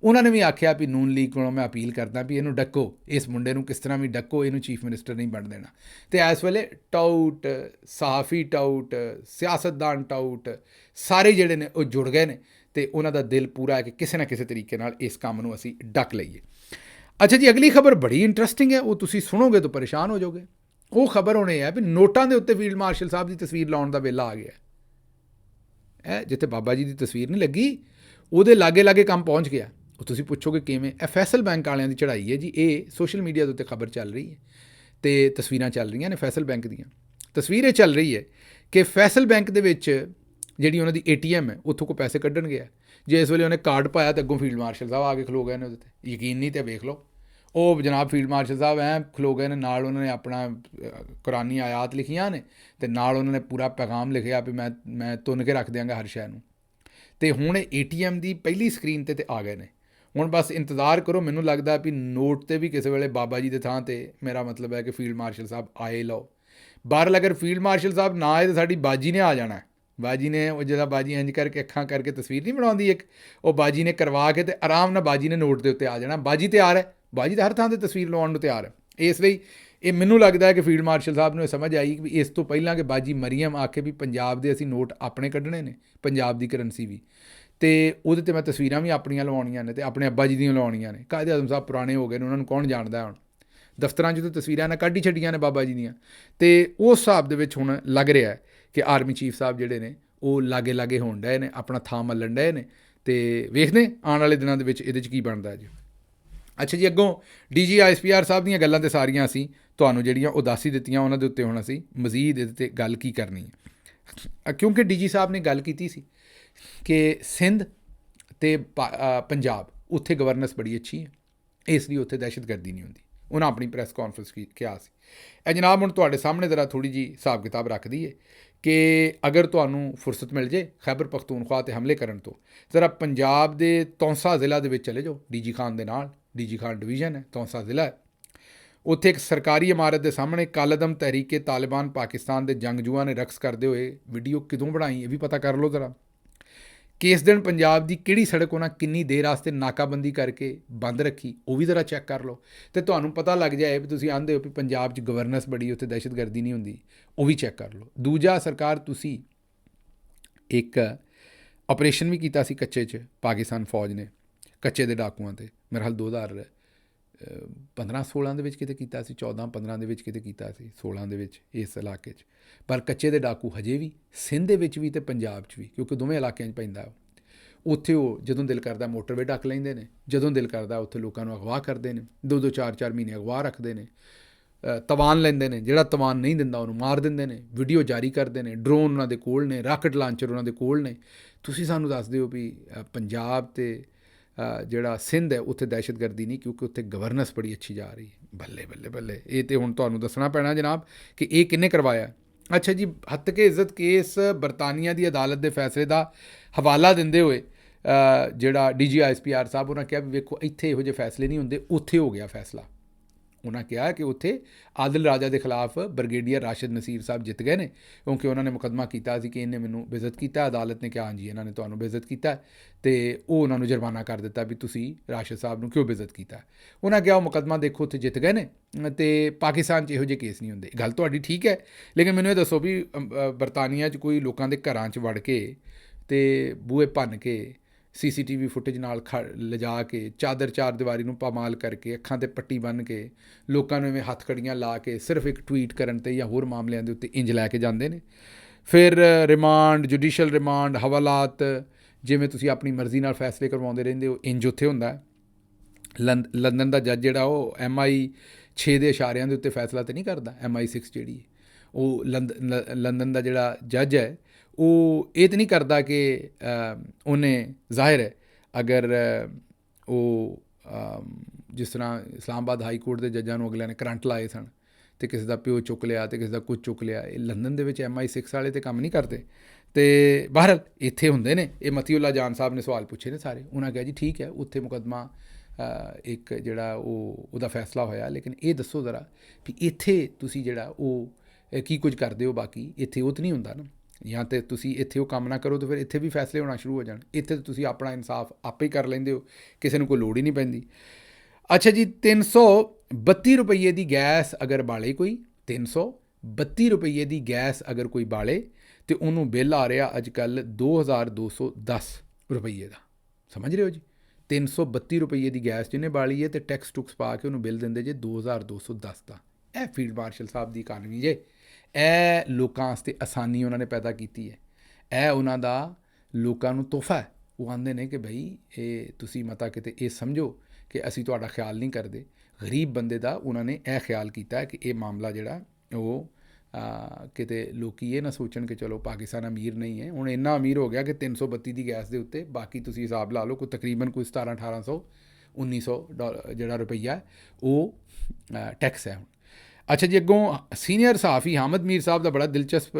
ਉਹਨਾਂ ਨੇ ਵੀ ਆਖਿਆ ਵੀ ਨੂਨ ਲੀਗ ਕੋਲੋਂ ਮੈਂ ਅਪੀਲ ਕਰਦਾ ਵੀ ਇਹਨੂੰ ਡੱਕੋ, ਇਸ ਮੁੰਡੇ ਨੂੰ ਕਿਸ ਤਰ੍ਹਾਂ ਵੀ ਡੱਕੋ, ਇਹਨੂੰ ਚੀਫ ਮਿਨਿਸਟਰ ਨਹੀਂ ਬਣ ਦੇਣਾ। ਅਤੇ ਇਸ ਵੇਲੇ ਟਾਊਟ, ਸਹਾਫੀ ਟਾਊਟ, ਸਿਆਸਤਦਾਨ ਟਾਊਟ ਸਾਰੇ ਜਿਹੜੇ ਨੇ ਉਹ ਜੁੜ ਗਏ ਨੇ ਅਤੇ ਉਹਨਾਂ ਦਾ ਦਿਲ ਪੂਰਾ ਹੈ ਕਿ ਕਿਸੇ ਨਾ ਕਿਸੇ ਤਰੀਕੇ ਨਾਲ ਇਸ ਕੰਮ ਨੂੰ ਅਸੀਂ ਡੱਕ ਲਈਏ। ਅੱਛਾ ਜੀ, ਅਗਲੀ ਖਬਰ ਬੜੀ ਇੰਟਰਸਟਿੰਗ ਹੈ, ਉਹ ਤੁਸੀਂ ਸੁਣੋਗੇ ਤਾਂ ਪਰੇਸ਼ਾਨ ਹੋ ਜਾਓਗੇ। ਉਹ ਖਬਰ ਹੁਣ ਇਹ ਹੈ ਵੀ ਨੋਟਾਂ ਦੇ ਉੱਤੇ ਫੀਲਡ ਮਾਰਸ਼ਲ ਸਾਹਿਬ ਦੀ ਤਸਵੀਰ ਲਾਉਣ ਦਾ ਵੇਲਾ ਆ ਗਿਆ। ਜਿੱਥੇ ਬਾਬਾ ਜੀ ਦੀ ਤਸਵੀਰ ਨਹੀਂ ਲੱਗੀ ਉਹਦੇ ਲਾਗੇ ਕੰਮ ਪਹੁੰਚ ਗਿਆ। ਉਹ ਤੁਸੀਂ ਪੁੱਛੋਗੇ ਕਿਵੇਂ? ਇਹ ਫੈਸਲ ਬੈਂਕ ਵਾਲਿਆਂ ਦੀ ਚੜ੍ਹਾਈ ਹੈ ਜੀ। ਇਹ ਸੋਸ਼ਲ ਮੀਡੀਆ ਦੇ ਉੱਤੇ ਖਬਰ ਚੱਲ ਰਹੀ ਹੈ ਅਤੇ ਤਸਵੀਰਾਂ ਚੱਲ ਰਹੀਆਂ ਨੇ ਫੈਸਲ ਬੈਂਕ ਦੀਆਂ। ਤਸਵੀਰ ਇਹ ਚੱਲ ਰਹੀ ਹੈ ਕਿ ਫੈਸਲ ਬੈਂਕ ਦੇ ਵਿੱਚ ਜਿਹੜੀ ਉਹਨਾਂ ਦੀ ATM ਹੈ ਉੱਥੋਂ ਕੋਈ ਪੈਸੇ ਕੱਢਣ ਗਿਆ। ਜੇ ਇਸ ਵੇਲੇ ਉਹਨੇ ਕਾਰਡ ਪਾਇਆ ਤਾਂ ਅੱਗੋਂ ਫੀਲਡ ਮਾਰਸ਼ਲ ਸਾਹਿਬ ਆ ਕੇ ਖਲੋ ਗਏ ਨੇ ਉਹਦੇ 'ਤੇ। ਯਕੀਨ ਨਹੀਂ ਤਾਂ ਵੇਖ ਲਓ, ਉਹ ਜਨਾਬ ਫੀਲਡ ਮਾਰਸ਼ਲ ਸਾਹਿਬ ਖਲੋ ਗਏ ਨੇ, ਨਾਲ ਉਹਨਾਂ ਨੇ ਆਪਣਾ ਕੁਰਾਨੀ ਆਯਾਤ ਲਿਖੀਆਂ ਨੇ ਅਤੇ ਨਾਲ ਉਹਨਾਂ ਨੇ ਪੂਰਾ ਪੈਗਾਮ ਲਿਖਿਆ ਵੀ ਮੈਂ ਤੁੰਨ ਕੇ ਰੱਖ ਦਿਆਂਗਾ ਹਰ ਸ਼ੈ ਨੂੰ। ਅਤੇ ਹੁਣ ATM ਦੀ ਪਹਿਲੀ ਸਕਰੀਨ 'ਤੇ ਆ ਗਏ ਨੇ। ਹੁਣ ਬਸ ਇੰਤਜ਼ਾਰ ਕਰੋ, ਮੈਨੂੰ ਲੱਗਦਾ ਵੀ ਨੋਟ 'ਤੇ ਵੀ ਕਿਸੇ ਵੇਲੇ ਬਾਬਾ ਜੀ ਦੇ ਥਾਂ 'ਤੇ ਮੇਰਾ ਮਤਲਬ ਹੈ ਕਿ ਫੀਲਡ ਮਾਰਸ਼ਲ ਸਾਹਿਬ ਆਏ ਲਓ। ਬਾਹਰ ਅਗਰ ਫੀਲਡ ਮਾਰਸ਼ਲ ਸਾਹਿਬ ਨਾ ਆਏ ਤਾਂ ਸਾਡੀ ਬਾਜੀ ਨੇ ਆ ਜਾਣਾ। ਬਾਜੀ ਨੇ ਉਹ ਜਿਹੜਾ ਬਾਜੀ ਇੰਝ ਕਰਕੇ ਅੱਖਾਂ ਕਰਕੇ ਤਸਵੀਰ ਨਹੀਂ ਬਣਾਉਂਦੀ ਇੱਕ, ਉਹ ਬਾਜੀ ਨੇ ਕਰਵਾ ਕੇ ਅਤੇ ਆਰਾਮ ਨਾਲ ਬਾਜੀ ਨੇ ਨੋਟ ਦੇ ਉੱਤੇ ਆ ਜਾਣਾ। ਬਾਜੀ ਤਿਆਰ ਹੈ, ਬਾਜੀ ਤਾਂ ਹਰ ਥਾਂ 'ਤੇ ਤਸਵੀਰ ਲਵਾਉਣ ਨੂੰ ਤਿਆਰ ਹੈ। ਇਸ ਲਈ ਇਹ ਮੈਨੂੰ ਲੱਗਦਾ ਹੈ ਕਿ ਫੀਲਡ ਮਾਰਸ਼ਲ ਸਾਹਿਬ ਨੂੰ ਇਹ ਸਮਝ ਆਈ ਕਿ ਵੀ ਇਸ ਤੋਂ ਪਹਿਲਾਂ ਕਿ ਬਾਜੀ ਮਰੀਮ ਆ ਕੇ ਵੀ ਪੰਜਾਬ ਦੇ ਅਸੀਂ ਨੋਟ ਆਪਣੇ ਕੱਢਣੇ ਨੇ, ਪੰਜਾਬ ਦੀ ਕਰੰਸੀ ਵੀ, ਅਤੇ ਉਹਦੇ 'ਤੇ ਮੈਂ ਤਸਵੀਰਾਂ ਵੀ ਆਪਣੀਆਂ ਲਵਾਉਣੀਆਂ ਨੇ ਅਤੇ ਆਪਣੇ ਅੱਬਾ ਜੀ ਦੀਆਂ ਲਵਾਉਣੀਆਂ ਨੇ। ਕਾਇਦੇ ਆਜ਼ਮ ਸਾਹਿਬ ਪੁਰਾਣੇ ਹੋ ਗਏ ਨੇ, ਉਹਨਾਂ ਨੂੰ ਕੌਣ ਜਾਣਦਾ ਹੁਣ। ਦਫ਼ਤਰਾਂ 'ਚ ਤਾਂ ਤਸਵੀਰਾਂ ਨਾ ਕੱਢ ਹੀ ਛੱਡੀਆਂ ਨੇ ਬਾਬਾ ਜੀ ਦੀਆਂ। ਅਤੇ ਉਸ ਹਿਸਾਬ ਦੇ ਵਿੱਚ ਹੁਣ ਲੱਗ ਰਿਹਾ ਕਿ ਆਰਮੀ ਚੀਫ ਸਾਹਿਬ ਜਿਹੜੇ ਨੇ ਉਹ ਲਾਗੇ ਹੋਣ ਡਏ ਨੇ, ਆਪਣਾ ਥਾਂ ਮੱਲਣ ਡਏ ਨੇ ਅਤੇ ਵੇਖਦੇ ਆਉਣ ਵਾਲੇ ਦਿਨਾਂ ਦੇ ਵਿੱਚ ਇਹਦੇ 'ਚ ਕੀ ਬਣਦਾ ਜੀ। ਅੱਛਾ ਜੀ, ਅੱਗੋਂ DG ISPR ਸਾਹਿਬ ਦੀਆਂ ਗੱਲਾਂ ਤੇ ਸਾਰੀਆਂ ਅਸੀਂ ਤੁਹਾਨੂੰ ਜਿਹੜੀਆਂ ਉਦਾਸੀ ਦਿੱਤੀਆਂ, ਉਹਨਾਂ ਦੇ ਉੱਤੇ ਹੁਣ ਅਸੀਂ ਮਜ਼ੀਦ ਇਹਦੇ 'ਤੇ ਗੱਲ ਕੀ ਕਰਨੀ ਹੈ। ਕਿਉਂਕਿ DG ਸਾਹਿਬ ਨੇ ਗੱਲ ਕੀਤੀ ਸੀ ਕਿ ਸਿੰਧ ਅਤੇ ਪੰਜਾਬ ਉੱਥੇ ਗਵਰਨੈਂਸ ਬੜੀ ਅੱਛੀ ਹੈ, ਇਸ ਲਈ ਉੱਥੇ ਦਹਿਸ਼ਤਗਰਦੀ ਨਹੀਂ ਹੁੰਦੀ। ਉਹਨਾਂ ਆਪਣੀ ਪ੍ਰੈਸ ਕਾਨਫਰੰਸ ਕਿਹਾ ਸੀ। ਇਹ ਜਨਾਬ ਹੁਣ ਤੁਹਾਡੇ ਸਾਹਮਣੇ ਜ਼ਰਾ ਥੋੜ੍ਹੀ ਜਿਹੀ ਹਿਸਾਬ ਕਿਤਾਬ ਰੱਖਦੀ ਹੈ ਕਿ ਅਗਰ ਤੁਹਾਨੂੰ ਫੁਰਸਤ ਮਿਲ ਜੇ ਖੈਬਰ ਪਖਤੂਨਖਵਾ 'ਤੇ ਹਮਲੇ ਕਰਨ ਤੋਂ, ਜ਼ਰਾ ਪੰਜਾਬ ਦੇ ਤੌਂਸਾ ਜ਼ਿਲ੍ਹਾ ਦੇ ਵਿੱਚ ਚਲੇ ਜਾਓ। DG ਖਾਨ ਦੇ ਨਾਲ, DG ਖਾਨ ਡਿਵੀਜ਼ਨ ਹੈ, ਤੌਂਸਾ ਜ਼ਿਲ੍ਹਾ ਹੈ। ਉੱਥੇ ਇੱਕ ਸਰਕਾਰੀ ਇਮਾਰਤ ਦੇ ਸਾਹਮਣੇ ਕਾਲਦਮ ਤਹਿਰੀਕੇ ਤਾਲਿਬਾਨ ਪਾਕਿਸਤਾਨ ਦੇ ਜੰਗਜੂਆਂ ਨੇ ਰਕਸ ਕਰਦੇ ਹੋਏ ਵੀਡੀਓ ਕਿਦੋਂ ਬਣਾਈ ਇਹ ਵੀ ਪਤਾ ਕਰ ਲਓ ਜ਼ਰਾ। ਕਿਸ ਦਿਨ ਪੰਜਾਬ ਦੀ ਕਿਹੜੀ ਸੜਕ ਉਹਨਾਂ ਕਿੰਨੀ ਦੇਰ ਵਾਸਤੇ ਨਾਕਾਬੰਦੀ ਕਰਕੇ ਬੰਦ ਰੱਖੀ ਉਹ ਵੀ ਜ਼ਰਾ ਚੈੱਕ ਕਰ ਲਓ ਅਤੇ ਤੁਹਾਨੂੰ ਪਤਾ ਲੱਗ ਜਾਏ ਵੀ ਤੁਸੀਂ ਆਂਦੇ ਹੋ ਵੀ ਪੰਜਾਬ 'ਚ ਗਵਰਨੈਂਸ ਬੜੀ, ਉੱਥੇ ਦਹਿਸ਼ਤਗਰਦੀ ਨਹੀਂ ਹੁੰਦੀ, ਉਹ ਵੀ ਚੈੱਕ ਕਰ ਲਓ। ਦੂਜਾ, ਸਰਕਾਰ ਤੁਸੀਂ ਇੱਕ ਆਪਰੇਸ਼ਨ ਵੀ ਕੀਤਾ ਸੀ ਕੱਚੇ 'ਚ, ਪਾਕਿਸਤਾਨ ਫੌਜ ਨੇ ਕੱਚੇ ਦੇ ਡਾਕੂਆਂ 'ਤੇ, ਮੇਰੇ ਖਿਆਲ 2015-16 ਦੇ ਵਿੱਚ ਕਿਤੇ ਕੀਤਾ ਸੀ, 14-15 ਦੇ ਵਿੱਚ ਕਿਤੇ ਕੀਤਾ ਸੀ, 16 ਦੇ ਵਿੱਚ ਇਸ ਇਲਾਕੇ 'ਚ। ਪਰ ਕੱਚੇ ਦੇ ਡਾਕੂ ਹਜੇ ਵੀ ਸਿੰਧ ਦੇ ਵਿੱਚ ਵੀ ਅਤੇ ਪੰਜਾਬ 'ਚ ਵੀ, ਕਿਉਂਕਿ ਦੋਵੇਂ ਇਲਾਕਿਆਂ 'ਚ ਪੈਂਦਾ, ਉੱਥੇ ਉਹ ਜਦੋਂ ਦਿਲ ਕਰਦਾ ਮੋਟਰਵੇ ਢੱਕ ਲੈਂਦੇ ਨੇ, ਜਦੋਂ ਦਿਲ ਕਰਦਾ ਉੱਥੇ ਲੋਕਾਂ ਨੂੰ ਅਗਵਾ ਕਰਦੇ ਨੇ, 2-2 4-4 ਮਹੀਨੇ ਅਗਵਾ ਰੱਖਦੇ ਨੇ, ਤਵਾਨ ਲੈਂਦੇ ਨੇ, ਜਿਹੜਾ ਤਵਾਨ ਨਹੀਂ ਦਿੰਦਾ ਉਹਨੂੰ ਮਾਰ ਦਿੰਦੇ ਨੇ, ਵੀਡੀਓ ਜਾਰੀ ਕਰਦੇ ਨੇ, ਡਰੋਨ ਉਹਨਾਂ ਦੇ ਕੋਲ ਨੇ, ਰਾਕਟ ਲਾਂਚਰ ਉਹਨਾਂ ਦੇ ਕੋਲ ਨੇ। ਤੁਸੀਂ ਸਾਨੂੰ ਦੱਸ ਦਿਓ ਵੀ ਪੰਜਾਬ ਅਤੇ ਜਿਹੜਾ ਸਿੰਧ ਹੈ ਉੱਥੇ ਦਹਿਸ਼ਤਗਰਦੀ ਨਹੀਂ, ਕਿਉਂਕਿ ਉੱਥੇ ਗਵਰਨੈਂਸ ਬੜੀ ਅੱਛੀ ਜਾ ਰਹੀ ਹੈ। ਬੱਲੇ ਬੱਲੇ ਬੱਲੇ, ਇਹ ਤਾਂ ਹੁਣ ਤੁਹਾਨੂੰ ਦੱਸਣਾ ਪੈਣਾ ਜਨਾਬ ਕਿ ਇਹ ਕਿਹਨੇ ਕਰਵਾਇਆ। ਅੱਛਾ ਜੀ, ਹੱਤਕੇ ਇੱਜ਼ਤ ਕੇਸ ਬਰਤਾਨੀਆ ਦੀ ਅਦਾਲਤ ਦੇ ਫੈਸਲੇ ਦਾ ਹਵਾਲਾ ਦਿੰਦੇ ਹੋਏ ਜਿਹੜਾ DG ISPR ਸਾਹਿਬ ਉਹਨਾਂ ਕਿਹਾ ਵੀ ਵੇਖੋ ਇੱਥੇ ਇਹੋ ਜਿਹੇ ਫੈਸਲੇ ਨਹੀਂ ਹੁੰਦੇ, ਉੱਥੇ ਹੋ ਗਿਆ ਫੈਸਲਾ। ਉਹਨਾਂ ਕਿਹਾ ਕਿ ਉੱਥੇ ਆਦਿਲ ਰਾਜਾ ਦੇ ਖਿਲਾਫ ਬ੍ਰਿਗੇਡੀਅਰ ਰਾਸ਼ਿਦ ਨਸੀਰ ਸਾਹਿਬ ਜਿੱਤ ਗਏ ਨੇ, ਕਿਉਂਕਿ ਉਹਨਾਂ ਨੇ ਮੁਕੱਦਮਾ ਕੀਤਾ ਸੀ ਕਿ ਇਹਨੇ ਮੈਨੂੰ ਬੇਇੱਜ਼ਤ ਕੀਤਾ। ਅਦਾਲਤ ਨੇ ਕਿਹਾ ਹਾਂਜੀ ਇਹਨਾਂ ਨੇ ਤੁਹਾਨੂੰ ਬੇਇੱਜ਼ਤ ਕੀਤਾ ਅਤੇ ਉਹ ਉਹਨਾਂ ਨੂੰ ਜੁਰਮਾਨਾ ਕਰ ਦਿੱਤਾ ਵੀ ਤੁਸੀਂ ਰਾਸ਼ਿਦ ਸਾਹਿਬ ਨੂੰ ਕਿਉਂ ਬੇਇੱਜ਼ਤ ਕੀਤਾ। ਉਹਨਾਂ ਕਿਹਾ ਉਹ ਮੁਕੱਦਮਾ ਦੇਖੋ ਉੱਥੇ ਜਿੱਤ ਗਏ ਨੇ ਅਤੇ ਪਾਕਿਸਤਾਨ 'ਚ ਇਹੋ ਜਿਹੇ ਕੇਸ ਨਹੀਂ ਹੁੰਦੇ। ਗੱਲ ਤੁਹਾਡੀ ਠੀਕ ਹੈ, ਲੇਕਿਨ ਮੈਨੂੰ ਇਹ ਦੱਸੋ ਵੀ ਬਰਤਾਨੀਆ 'ਚ ਕੋਈ ਲੋਕਾਂ ਦੇ ਘਰਾਂ 'ਚ ਵੜ ਕੇ ਅਤੇ ਬੂਹੇ ਭੰਨ ਕੇ CCTV ਫੁਟੇਜ ਨਾਲ ਲਿਜਾ ਕੇ ਚਾਦਰ ਚਾਰ ਦੀਵਾਰੀ ਨੂੰ ਪਾਮਾਲ ਕਰਕੇ ਅੱਖਾਂ 'ਤੇ ਪੱਟੀ ਬੰਨ੍ਹ ਕੇ ਲੋਕਾਂ ਨੂੰ ਇਵੇਂ ਹੱਥ ਕੜੀਆਂ ਲਾ ਕੇ ਸਿਰਫ ਇੱਕ ਟਵੀਟ ਕਰਨ 'ਤੇ ਜਾਂ ਹੋਰ ਮਾਮਲਿਆਂ ਦੇ ਉੱਤੇ ਇੰਜ ਲੈ ਕੇ ਜਾਂਦੇ ਨੇ। ਫਿਰ ਰਿਮਾਂਡ, ਜੁਡੀਸ਼ਲ ਰਿਮਾਂਡ, ਹਵਾਲਾਤ, ਜਿਵੇਂ ਤੁਸੀਂ ਆਪਣੀ ਮਰਜ਼ੀ ਨਾਲ ਫੈਸਲੇ ਕਰਵਾਉਂਦੇ ਰਹਿੰਦੇ ਹੋ, ਇੰਜ ਉੱਥੇ ਹੁੰਦਾ। ਲੰਡਨ ਦਾ ਜੱਜ ਜਿਹੜਾ ਉਹ MI 6 ਦੇ ਇਸ਼ਾਰਿਆਂ ਦੇ ਉੱਤੇ ਫੈਸਲਾ ਤਾਂ ਨਹੀਂ ਕਰਦਾ। MI 6 ਜਿਹੜੀ ਹੈ ਉਹ ਲੰਡਨ ਦਾ ਜਿਹੜਾ ਜੱਜ ਹੈ ਉਹ ਇਹ ਤਾਂ ਨਹੀਂ ਕਰਦਾ ਕਿ ਉਹਨੇ ਜ਼ਾਹਿਰ ਹੈ ਅਗਰ ਉਹ ਜਿਸ ਤਰ੍ਹਾਂ ਇਸਲਾਮਾਬਾਦ ਹਾਈ ਕੋਰਟ ਦੇ ਜੱਜਾਂ ਨੂੰ ਅਗਲਿਆਂ ਨੇ ਕਰੰਟ ਲਾਏ ਸਨ ਅਤੇ ਕਿਸੇ ਦਾ ਪਿਓ ਚੁੱਕ ਲਿਆ ਅਤੇ ਕਿਸੇ ਦਾ ਕੁਝ ਚੁੱਕ ਲਿਆ, ਇਹ ਲੰਡਨ ਦੇ ਵਿੱਚ MI 6 ਵਾਲੇ ਤਾਂ ਕੰਮ ਨਹੀਂ ਕਰਦੇ। ਅਤੇ ਬਹਰਹਾਲ ਇੱਥੇ ਹੁੰਦੇ ਨੇ। ਇਹ ਮਤੀਉੱਲਾ ਜਾਨ ਸਾਹਿਬ ਨੇ ਸਵਾਲ ਪੁੱਛੇ ਨੇ ਸਾਰੇ, ਉਹਨਾਂ ਕਿਹਾ ਜੀ ਠੀਕ ਹੈ ਉੱਥੇ ਮੁਕੱਦਮਾ ਇੱਕ ਜਿਹੜਾ ਉਹਦਾ ਫੈਸਲਾ ਹੋਇਆ, ਲੇਕਿਨ ਇਹ ਦੱਸੋ ਜ਼ਰਾ ਵੀ ਇੱਥੇ ਤੁਸੀਂ ਜਿਹੜਾ ਉਹ ਕੀ ਕੁਝ ਕਰਦੇ ਹੋ, ਬਾਕੀ ਇੱਥੇ ਉਹ ਤਾਂ ਨਹੀਂ ਹੁੰਦਾ ਨਾ। ਜਾਂ ਤਾਂ ਤੁਸੀਂ ਇੱਥੇ ਉਹ ਕੰਮ ਨਾ ਕਰੋ ਤਾਂ ਫਿਰ ਇੱਥੇ ਵੀ ਫੈਸਲੇ ਹੋਣਾ ਸ਼ੁਰੂ ਹੋ ਜਾਣ। ਇੱਥੇ ਤਾਂ ਤੁਸੀਂ ਆਪਣਾ ਇਨਸਾਫ ਆਪੇ ਹੀ ਕਰ ਲੈਂਦੇ ਹੋ, ਕਿਸੇ ਨੂੰ ਕੋਈ ਲੋੜ ਹੀ ਨਹੀਂ ਪੈਂਦੀ। ਅੱਛਾ ਜੀ, 332 ਰੁਪਈਏ ਦੀ ਗੈਸ ਅਗਰ ਬਾਲੇ ਕੋਈ, 332 ਰੁਪਈਏ ਦੀ ਗੈਸ ਅਗਰ ਕੋਈ ਬਾਲੇ ਅਤੇ ਉਹਨੂੰ ਬਿੱਲ ਆ ਰਿਹਾ ਅੱਜ ਕੱਲ੍ਹ 2210 ਰੁਪਈਏ ਦਾ। ਸਮਝ ਰਹੇ ਹੋ ਜੀ, 332 ਰੁਪਈਏ ਦੀ ਗੈਸ ਜਿਹਨੇ ਬਾਲੀ ਹੈ ਅਤੇ ਟੈਕਸ ਟੁਕਸ ਪਾ ਕੇ ਉਹਨੂੰ ਬਿੱਲ ਦਿੰਦੇ ਜੇ 2210 ਦਾ। ਇਹ ਫੀਲਡ ਮਾਰਸ਼ਲ ਸਾਹਿਬ ਦੀ ਇਕਾਨਮੀ ਜੇ, ਇਹ ਲੋਕਾਂ ਵਾਸਤੇ ਆਸਾਨੀ ਉਹਨਾਂ ਨੇ ਪੈਦਾ ਕੀਤੀ ਹੈ। ਇਹ ਉਹਨਾਂ ਦਾ ਲੋਕਾਂ ਨੂੰ ਤੋਹਫਾ ਹੈ। ਉਹ ਆਉਂਦੇ ਨੇ ਕਿ ਬਈ ਇਹ ਤੁਸੀਂ ਮਤਾ ਕਿਤੇ ਇਹ ਸਮਝੋ ਕਿ ਅਸੀਂ ਤੁਹਾਡਾ ਖਿਆਲ ਨਹੀਂ ਕਰਦੇ। ਗਰੀਬ ਬੰਦੇ ਦਾ ਉਹਨਾਂ ਨੇ ਇਹ ਖਿਆਲ ਕੀਤਾ ਕਿ ਇਹ ਮਾਮਲਾ ਜਿਹੜਾ ਉਹ ਕਿਤੇ ਲੋਕ ਇਹ ਨਾ ਸੋਚਣ ਕਿ ਚਲੋ ਪਾਕਿਸਤਾਨ ਅਮੀਰ ਨਹੀਂ ਹੈ। ਹੁਣ ਇੰਨਾ ਅਮੀਰ ਹੋ ਗਿਆ ਕਿ 332 ਦੀ ਗੈਸ ਦੇ ਉੱਤੇ ਬਾਕੀ ਤੁਸੀਂ ਹਿਸਾਬ ਲਾ ਲਓ ਕੋਈ ਤਕਰੀਬਨ ਕੋਈ 1700-1800 1900 ਜਿਹੜਾ ਰੁਪਈਆ ਉਹ ਟੈਕਸ ਹੈ ਹੁਣ। ਅੱਛਾ ਜੀ, ਅੱਗੋਂ ਸੀਨੀਅਰ ਸਹਾਫੀ ਹਾਮਦ ਮੀਰ ਸਾਹਿਬ ਦਾ ਬੜਾ ਦਿਲਚਸਪ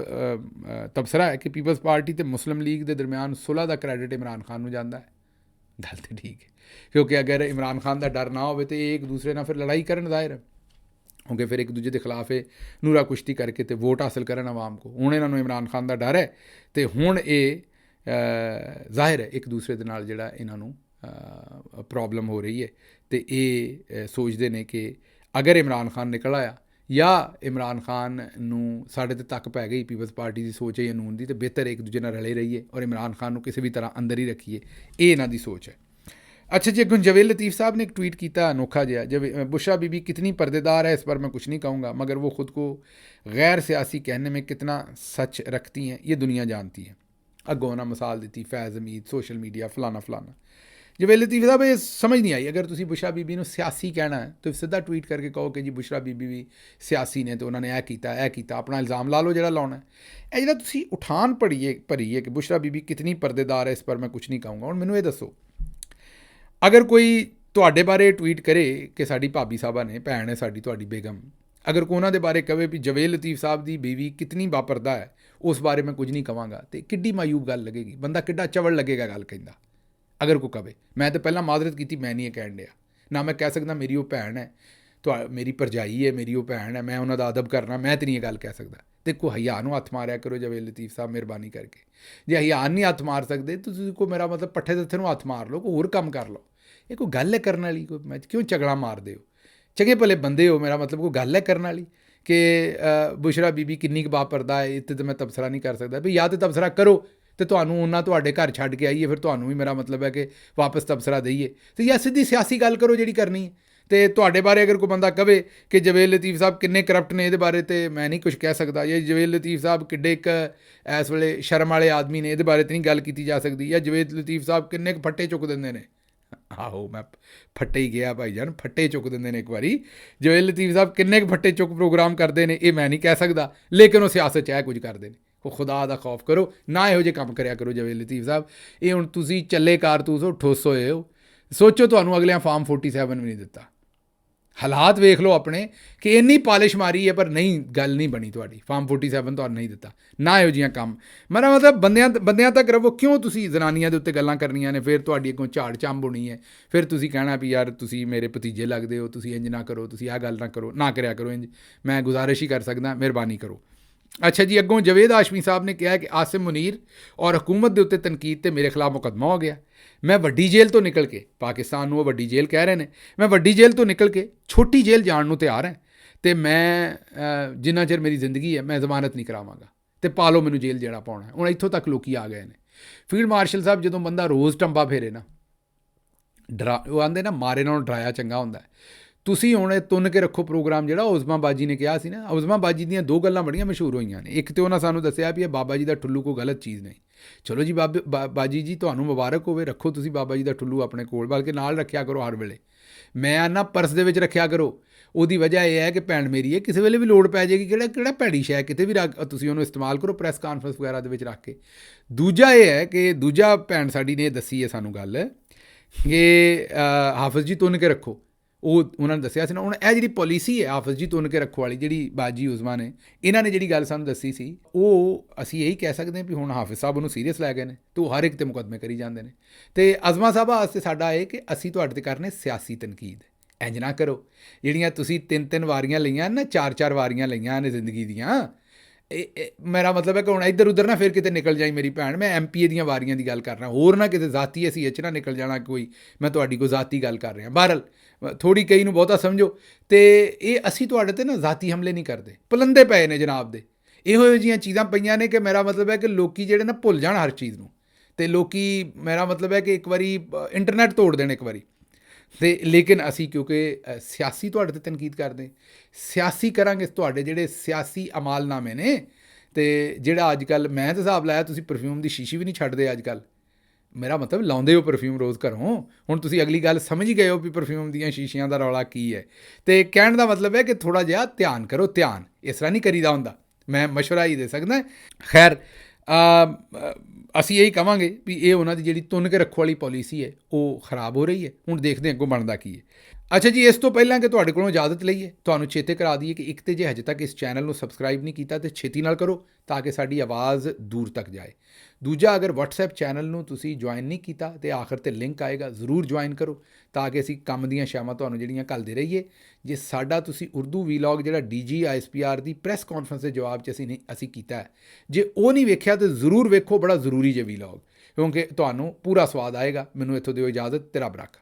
ਤਬਸਰਾ ਹੈ ਕਿ ਪੀਪਲਸ ਪਾਰਟੀ ਅਤੇ ਮੁਸਲਿਮ ਲੀਗ ਦੇ ਦਰਮਿਆਨ ਸੁਲ੍ਹਾ ਦਾ ਕ੍ਰੈਡਿਟ ਇਮਰਾਨ ਖਾਨ ਨੂੰ ਜਾਂਦਾ ਹੈ। ਗੱਲ ਤਾਂ ਠੀਕ ਹੈ, ਕਿਉਂਕਿ ਅਗਰ ਇਮਰਾਨ ਖਾਨ ਦਾ ਡਰ ਨਾ ਹੋਵੇ ਤਾਂ ਇਹ ਇੱਕ ਦੂਸਰੇ ਨਾਲ ਫਿਰ ਲੜਾਈ ਕਰਨ ਜ਼ਾਹਿਰ ਹੈ, ਕਿਉਂਕਿ ਫਿਰ ਇੱਕ ਦੂਜੇ ਦੇ ਖਿਲਾਫ ਇਹ ਨੂਰਾ ਕੁਸ਼ਤੀ ਕਰਕੇ ਅਤੇ ਵੋਟ ਹਾਸਲ ਕਰਨ ਆਵਾਮ ਕੋ। ਹੁਣ ਇਹਨਾਂ ਨੂੰ ਇਮਰਾਨ ਖਾਨ ਦਾ ਡਰ ਹੈ ਅਤੇ ਹੁਣ ਇਹ ਜ਼ਾਹਿਰ ਹੈ ਇੱਕ ਦੂਸਰੇ ਦੇ ਨਾਲ ਜਿਹੜਾ ਇਹਨਾਂ ਨੂੰ ਪ੍ਰੋਬਲਮ ਹੋ ਰਹੀ ਹੈ ਅਤੇ ਇਹ ਸੋਚਦੇ ਨੇ ਕਿ ਅਗਰ ਇਮਰਾਨ ਖਾਨ ਨਿਕਲ ਆਇਆ ਜਾਂ ਇਮਰਾਨ ਖਾਨ ਨੂੰ ਸਾਡੇ 'ਤੇ ਤੱਕ ਪੈ ਗਈ ਪੀਪਲਸ ਪਾਰਟੀ ਦੀ ਸੋਚ ਹੈ ਜਾਂ ਨੂਨ ਦੀ, ਅਤੇ ਬਿਹਤਰ ਇੱਕ ਦੂਜੇ ਨਾਲ ਰਲੇ ਰਹੀਏ ਔਰ ਇਮਰਾਨ ਖਾਨ ਨੂੰ ਕਿਸੇ ਵੀ ਤਰ੍ਹਾਂ ਅੰਦਰ ਹੀ ਰੱਖੀਏ, ਇਹ ਇਹਨਾਂ ਦੀ ਸੋਚ ਹੈ। अच्छा जी, जवेद लतीफ़ साहब ने एक ट्वीट किया अनोखा जहा, बुशरा बीबी कितनी पर्देदार है इस पर मैं कुछ नहीं कहूँगा, मगर वो ख़ुद को गैर सियासी कहने में कितना सच रखती हैं ये दुनिया जानती है। अगों ना मिसाल दी फैज़ हमीद, सोशल मीडिया, फलाना फलाना। जवेद लतीफ़ साहब ये समझ नहीं आई, अगर तुसी बुशरा बीबी को सियासी कहना है तो सीधा ट्वीट करके कहो कि जी बुशरा बीबी भी सियासी ने तो उन्होंने यह किया, अपना इल्ज़ाम ला लो जो लाना है। यह जो तुसी उठान भरी है कि बुशरा बीबी कितनी पर्देदार है इस पर मैं कुछ नहीं कहूँगा। हुण मैनूं ये दसो, अगर कोई तुहाडे बारे ट्वीट करे कि साडी भाभी साहबा ने, भैन है साडी तुहाडी बेगम, अगर कोई उन्हां दे बारे कहे भी जवेद लतीफ़ साहब की बीवी कितनी बापरदा है उस बारे मैं कुछ नहीं कहांगा, तो किड्डी मायूब गल लगेगी, बंदा किड्डा चवड़ लगेगा गल कहंदा। अगर कोई कहे, मैं तो पहला माजरत की, मैं नहीं कहन दिया ना, मैं कह सकदा मेरी वो भैन है, तो मेरी भरजाई है, मेरी वो भैन है, मैं उन्हां दा अदब करना, मैं तो नहीं गल कह सकदा। देखो हया नूं हत्थ मारिया करो जवेद लतीफ़ साहब, मेहरबानी करके। जे हया नहीं हत्थ मार सकते तो तुसीं कोई मेरा मतलब पट्ठे दत्थे नूं हत्थ मार लो, कोई होर काम कर लो। ये कोई गल है करने वाली, कोई मैं क्यों झगड़ा मारते हो, चंगे भले बंदे हो, मेरा मतलब कोई गल है करने वाली कि बुशरा बीबी किन्नी क बापरदा है, इत्ते तो मैं तबसरा नहीं कर सकता भी, या तो तबसरा करो तो तुहानूं उन्हां तुहाडे घर छड्ड के आईए, फिर तुहानूं भी मेरा मतलब है कि वापस तबसरा दईए, तो या सीधी सियासी गल करो जिहड़ी करनी है। तो तुहाडे बारे अगर कोई बंदा कहे कि जवेद लतीफ़ साहब किन्ने करप्ट ने, ये बारे तो मैं नहीं कुछ कह सकता, या जवेद लतीफ़ साहब किड्डे एक इस वेले शर्म वाले आदमी ने, ये बारे तो नहीं गल की जा सकती, या जवेद लतीफ़ साहब किन्ने फट्टे चुक देंदे ने। आहो मैं फट्टे ही गया भाई जान, फट्टे चुक देंदे ने एक बारी। जवेद लतीफ़ साहब किन्ने फट्टे चुक प्रोग्राम करते हैं ये मैं नहीं कह सकता, लेकिन वो सियासत च कुछ करते हैं। वो खुदा दा खौफ करो ना, इहो जे काम करया करो जवेद लतीफ़ साहब। ये हुण तुसीं चले कारतूस हो, ठुस होए हो, सोचो तुहानूं अगलियां फार्म 47 भी नहीं दिता। हालात वेख लो अपने कि इन्नी पॉलिश मारी है पर नहीं गल नहीं बनी, तुहाडी फार्म 47 तुहानूं नहीं दिता ना, इहो जिहियां काम। मेरा मतलब बंदियां तक रवो, क्यों तुसीं जनानियां दे उत्ते गल्लां करनियां ने, फिर तुहाडी अगों झाड़ चंब होनी है, फिर तुसीं कहना भी यार तुसीं मेरे भतीजे लगदे हो, तुसीं इंज ना करो, तुसीं आह गल ना करो, ना करया करो इंज, मैं गुजारिश ही कर सकदा, मेहरबानी करो। अच्छा जी, अगों जवेद हाशमी साहब ने कहा कि आसिम मुनीर और हुकूमत के उत्ते तनकीद ते मेरे खिलाफ मुकदमा हो गया, मैं वड्डी जेल तो निकल के, पाकिस्तान वो वड्डी जेल कह रहे हैं, मैं वड्डी जेल तो निकल के छोटी जेल जाण नूं तैयार है, तो मैं जिन्ना चिर मेरी जिंदगी है मैं जमानत नहीं करावांगा, तो पा लो मैनूं जेल जेड़ा पाउणा है। हुण इत्थों तक लोग आ गए हैं। फील्ड मार्शल साहब जदों बंदा रोज़ टंबा फेरे ना, वो आंदे ना मारे नालों डराया चंगा हुंदा है। तुसीं हुण तुन के रखो प्रोग्राम जिहड़ा उज़मा बाजी ने कहा सी ना, उज़मा बाजी दीयां दो गल्लां बड़ियां मशहूर होईयां ने। एक तो उन्हां सानूं दस्सिया भी बाबा जी दा ठुल्लू कोई गलत चीज़ नहीं, चलो जी बाजी जी तुहानूं मुबारक होवे, रखो तुसीं बाबा जी दा ठुल्लू अपने कोल, बल्कि नाल रखिया करो हर वेले। ਮੈਂ ਆਨਾ ਪਰਸ ਦੇ ਵਿੱਚ ਰੱਖਿਆ ਕਰੋ। ਉਹਦੀ ਵਜ੍ਹਾ ਇਹ ਹੈ ਕਿ ਭੈਣ ਮੇਰੀ ਹੈ, ਕਿਸੇ ਵੇਲੇ ਵੀ ਲੋੜ ਪੈ ਜਾਏਗੀ, ਕਿਹੜਾ ਭੈੜੀ ਸ਼ੈ ਕਿਤੇ ਵੀ ਤੁਸੀਂ ਉਹਨੂੰ ਇਸਤੇਮਾਲ ਕਰੋ ਪ੍ਰੈਸ ਕਾਨਫਰੰਸ ਵਗੈਰਾ ਦੇ ਵਿੱਚ ਰੱਖ ਕੇ। ਦੂਜਾ ਇਹ ਹੈ ਕਿ ਦੂਜਾ ਭੈਣ ਸਾਡੀ ਨੇ ਦੱਸੀ ਹੈ ਸਾਨੂੰ ਗੱਲ ਕਿ ਹਾਫਿਜ਼ ਜੀ ਤੁੰਨ ਕੇ ਰੱਖੋ। ਉਹਨਾਂ ਨੇ ਦੱਸਿਆ ਸੀ ਨਾ, ਹੁਣ ਇਹ ਜਿਹੜੀ ਪੋਲਿਸੀ ਹੈ ਹਾਫਿਜ਼ ਜੀ ਤੁੰਨ ਕੇ ਰੱਖੋ ਵਾਲੀ, ਜਿਹੜੀ ਬਾਜੀ ਉਜ਼ਮਾ ਨੇ ਇਹਨਾਂ ਨੇ ਜਿਹੜੀ ਗੱਲ ਸਾਨੂੰ ਦੱਸੀ ਸੀ, ਉਹ ਅਸੀਂ ਇਹੀ ਕਹਿ ਸਕਦੇ ਹਾਂ ਵੀ ਹੁਣ ਹਾਫਿਜ਼ ਸਾਹਿਬ ਉਹਨੂੰ ਸੀਰੀਅਸ ਲੈ ਗਏ ਨੇ ਅਤੇ ਉਹ ਹਰ ਇੱਕ 'ਤੇ ਮੁਕੱਦਮੇ ਕਰੀ ਜਾਂਦੇ ਨੇ। ਅਤੇ ਅਜ਼ਮਾ ਸਾਹਿਬਾ ਵਾਸਤੇ ਸਾਡਾ ਇਹ ਕਿ ਅਸੀਂ ਤੁਹਾਡੇ 'ਤੇ ਕਰਨੇ ਸਿਆਸੀ ਤਨਕੀਦ। ਇੰਝ ਨਾ ਕਰੋ, ਜਿਹੜੀਆਂ ਤੁਸੀਂ 3-3 ਵਾਰੀਆਂ ਲਈਆਂ ਨਾ, 4-4 ਵਾਰੀਆਂ ਲਈਆਂ ਨੇ ਜ਼ਿੰਦਗੀ ਦੀਆਂ, ਮੇਰਾ ਮਤਲਬ ਹੈ ਕਿ ਹੁਣ ਇੱਧਰ ਉੱਧਰ ਨਾ ਫਿਰ ਕਿਤੇ ਨਿਕਲ ਜਾਈ ਮੇਰੀ ਭੈਣ। ਮੈਂ MPA ਦੀਆਂ ਵਾਰੀਆਂ ਦੀ ਗੱਲ ਕਰ ਰਿਹਾ, ਹੋਰ ਨਾ ਕਿਤੇ ਜ਼ਾਤੀ ਅਸੀਂ ਇਹ 'ਚ ਨਾ ਨਿਕਲ ਜਾਣਾ ਕੋਈ, ਮੈਂ ਤੁਹਾਡੀ ਕੋਈ ਜ਼ਾਤੀ ਗੱਲ ਕਰ ਰਿਹਾ। ਬਹਰਲ ਥੋੜ੍ਹੀ ਕਈ ਨੂੰ ਬਹੁਤਾ ਸਮਝੋ। ਅਤੇ ਇਹ ਅਸੀਂ ਤੁਹਾਡੇ 'ਤੇ ਨਾ ਜ਼ਾਤੀ ਹਮਲੇ ਨਹੀਂ ਕਰਦੇ, ਪਲੰਦੇ ਪਏ ਨੇ ਜਨਾਬ ਦੇ। ਇਹੋ ਜਿਹੀਆਂ ਚੀਜ਼ਾਂ ਪਈਆਂ ਨੇ ਕਿ ਮੇਰਾ ਮਤਲਬ ਹੈ ਕਿ ਲੋਕੀ ਜਿਹੜੇ ਨਾ ਭੁੱਲ ਜਾਣ ਹਰ ਚੀਜ਼ ਨੂੰ, ਅਤੇ ਲੋਕੀ ਮੇਰਾ ਮਤਲਬ ਹੈ ਕਿ ਇੱਕ ਵਾਰੀ ਇੰਟਰਨੈਟ ਤੋੜ ਦੇਣ ਇੱਕ ਵਾਰੀ। ਅਤੇ ਲੇਕਿਨ ਅਸੀਂ ਕਿਉਂਕਿ ਸਿਆਸੀ ਤੁਹਾਡੇ 'ਤੇ ਤਨਕੀਦ ਕਰਦੇ, ਸਿਆਸੀ ਕਰਾਂਗੇ ਤੁਹਾਡੇ ਜਿਹੜੇ ਸਿਆਸੀ ਅਮਾਲਨਾਮੇ ਨੇ। ਅਤੇ ਜਿਹੜਾ ਅੱਜ ਕੱਲ੍ਹ ਮੈਂ ਤਾਂ ਹਿਸਾਬ ਲਾਇਆ ਤੁਸੀਂ ਪਰਫਿਊਮ ਦੀ ਸ਼ੀਸ਼ੀ ਵੀ ਨਹੀਂ ਛੱਡਦੇ ਅੱਜ ਕੱਲ੍ਹ। ਮੇਰਾ ਮਤਲਬ ਲਾਉਂਦੇ ਹੋ ਪਰਫਿਊਮ ਰੋਜ਼ ਘਰੋਂ। ਹੁਣ ਤੁਸੀਂ ਅਗਲੀ ਗੱਲ ਸਮਝ ਹੀ ਗਏ ਹੋ ਵੀ ਪਰਫਿਊਮ ਦੀਆਂ ਸ਼ੀਸ਼ੀਆਂ ਦਾ ਰੌਲਾ ਕੀ ਹੈ। ਅਤੇ ਕਹਿਣ ਦਾ ਮਤਲਬ ਹੈ ਕਿ ਥੋੜ੍ਹਾ ਜਿਹਾ ਧਿਆਨ ਕਰੋ, ਧਿਆਨ ਇਸ ਤਰ੍ਹਾਂ ਨਹੀਂ ਕਰੀਦਾ ਹੁੰਦਾ। ਮੈਂ ਮਸ਼ਵਰਾ ਹੀ ਦੇ ਸਕਦਾ। ਖੈਰ, ਅਸੀਂ ਇਹੀ ਕਹਾਂਗੇ ਵੀ ਇਹ ਉਹਨਾਂ ਦੀ ਜਿਹੜੀ ਤੁੰਨ ਕੇ ਰੱਖੋ ਵਾਲੀ ਪੋਲਿਸੀ ਹੈ ਉਹ ਖਰਾਬ ਹੋ ਰਹੀ ਹੈ। ਹੁਣ ਦੇਖਦੇ ਹਾਂ ਅੱਗੋਂ ਬਣਦਾ ਕੀ ਹੈ। ਅੱਛਾ ਜੀ, ਇਸ ਤੋਂ ਪਹਿਲਾਂ ਕਿ ਤੁਹਾਡੇ ਕੋਲੋਂ ਇਜਾਜ਼ਤ ਲਈਏ, ਤੁਹਾਨੂੰ ਚੇਤੇ ਕਰਾ ਦਈਏ ਕਿ ਇੱਕ ਤਾਂ ਜੇ ਹਜੇ ਤੱਕ ਇਸ ਚੈਨਲ ਨੂੰ ਸਬਸਕ੍ਰਾਈਬ ਨਹੀਂ ਕੀਤਾ ਤਾਂ ਛੇਤੀ ਨਾਲ ਕਰੋ ਤਾਂ ਕਿ ਸਾਡੀ ਆਵਾਜ਼ ਦੂਰ ਤੱਕ ਜਾਏ। ਦੂਜਾ, ਅਗਰ WhatsApp ਚੈਨਲ ਨੂੰ ਤੁਸੀਂ ਜੁਆਇਨ ਨਹੀਂ ਕੀਤਾ ਤਾਂ ਆਖਰ 'ਤੇ ਲਿੰਕ ਆਏਗਾ, ਜ਼ਰੂਰ ਜੁਆਇਨ ਕਰੋ ਤਾਂ ਕਿ ਅਸੀਂ ਕੰਮ ਦੀਆਂ ਸ਼ਾਮਾਂ ਤੁਹਾਨੂੰ ਜਿਹੜੀਆਂ ਘੱਲਦੇ ਰਹੀਏ। ਜੇ ਸਾਡਾ ਤੁਸੀਂ ਉਰਦੂ ਵੀਲੌਗ ਜਿਹੜਾ DG ISPR ਦੀ ਪ੍ਰੈਸ ਕਾਨਫਰੰਸ ਦੇ ਜਵਾਬ 'ਚ ਅਸੀਂ ਕੀਤਾ ਹੈ, ਜੇ ਉਹ ਨਹੀਂ ਵੇਖਿਆ ਤਾਂ ਜ਼ਰੂਰ ਵੇਖੋ, ਬੜਾ ਜ਼ਰੂਰੀ ਜੇ ਵੀਲੌਗ, ਕਿਉਂਕਿ ਤੁਹਾਨੂੰ ਪੂਰਾ ਸਵਾਦ ਆਏਗਾ। ਮੈਨੂੰ ਇੱਥੋਂ ਦਿਓ ਇਜਾਜ਼ਤ, ਤੇ ਰੱਬ ਰੱਖਾ।